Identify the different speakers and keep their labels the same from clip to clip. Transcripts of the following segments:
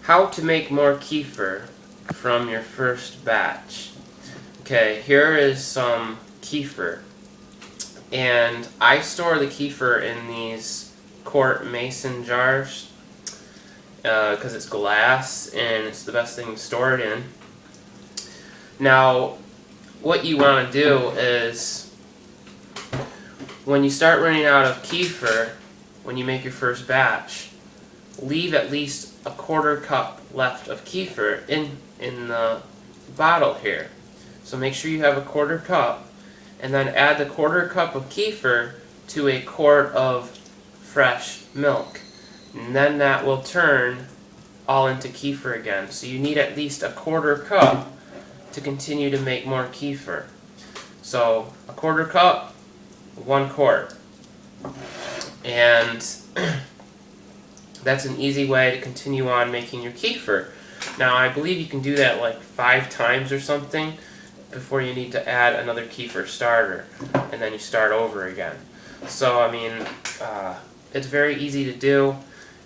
Speaker 1: How to make more kefir from your first batch. Okay, here is some kefir. And I store the kefir in these quart mason jars because it's glass and it's the best thing to store it in. Now, what you want to do is, when you start running out of kefir, when you make your first batch, leave at least a quarter cup left of kefir in the bottle here. So make sure you have a quarter cup, and then add the quarter cup of kefir to a quart of fresh milk. And then that will turn all into kefir again. So you need at least a quarter cup to continue to make more kefir. So a quarter cup, 1 quart. And that's an easy way to continue on making your kefir. Now, I believe you can do that like 5 times or something before you need to add another kefir starter, and then you start over again. So, I mean, it's very easy to do,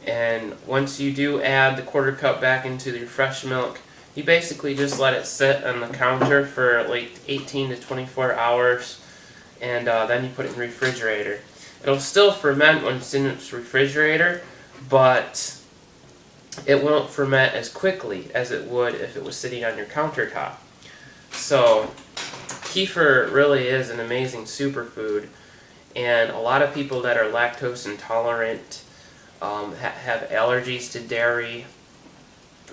Speaker 1: and once you do add the quarter cup back into your fresh milk, you basically just let it sit on the counter for like 18 to 24 hours, and then you put it in the refrigerator. It'll still ferment when it's in its refrigerator, but it won't ferment as quickly as it would if it was sitting on your countertop. So kefir really is an amazing superfood, and a lot of people that are lactose intolerant, have allergies to dairy,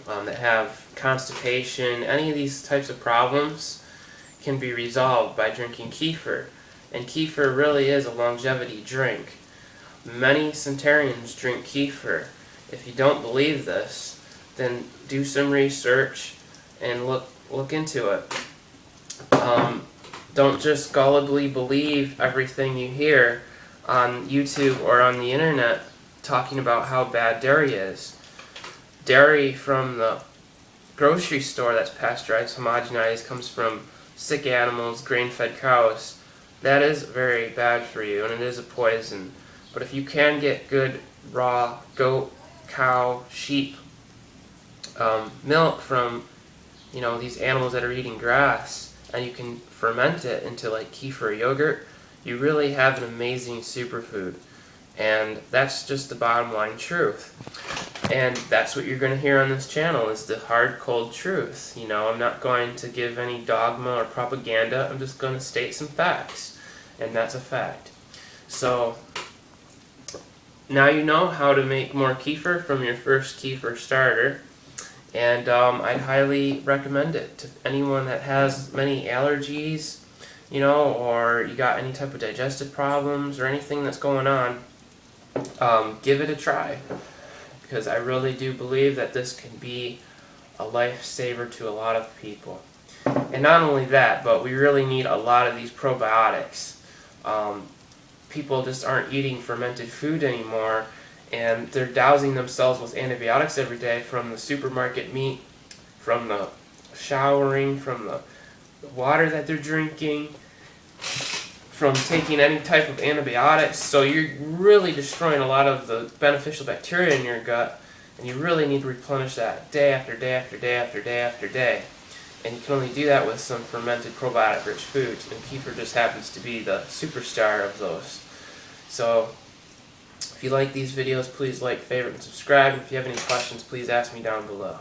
Speaker 1: that have constipation, any of these types of problems can be resolved by drinking kefir. And kefir really is a longevity drink. Many centenarians drink kefir. If you don't believe this, then do some research and look into it. Don't just gullibly believe everything you hear on YouTube or on the internet talking about how bad dairy is. Dairy from the grocery store that's pasteurized, homogenized, comes from sick animals, grain-fed cows. That is very bad for you, and it is a poison. But if you can get good raw goat, cow, sheep milk from these animals that are eating grass, and you can ferment it into like kefir yogurt, you really have an amazing superfood. And that's just the bottom line truth. And that's what you're going to hear on this channel, is the hard, cold truth. I'm not going to give any dogma or propaganda. I'm just going to state some facts. And that's a fact. So, now you know how to make more kefir from your first kefir starter. And I'd highly recommend it to anyone that has many allergies, or you got any type of digestive problems or anything that's going on. Give it a try, because I really do believe that this can be a lifesaver to a lot of people. And not only that, but we really need a lot of these probiotics. People just aren't eating fermented food anymore, and they're dousing themselves with antibiotics every day, from the supermarket meat, from the showering, from the water that they're drinking, from taking any type of antibiotics. So you're really destroying a lot of the beneficial bacteria in your gut, and you really need to replenish that day after day after day after day after day. And you can only do that with some fermented probiotic-rich foods, and kefir just happens to be the superstar of those. So, if you like these videos, please like, favorite, and subscribe. If you have any questions, please ask me down below.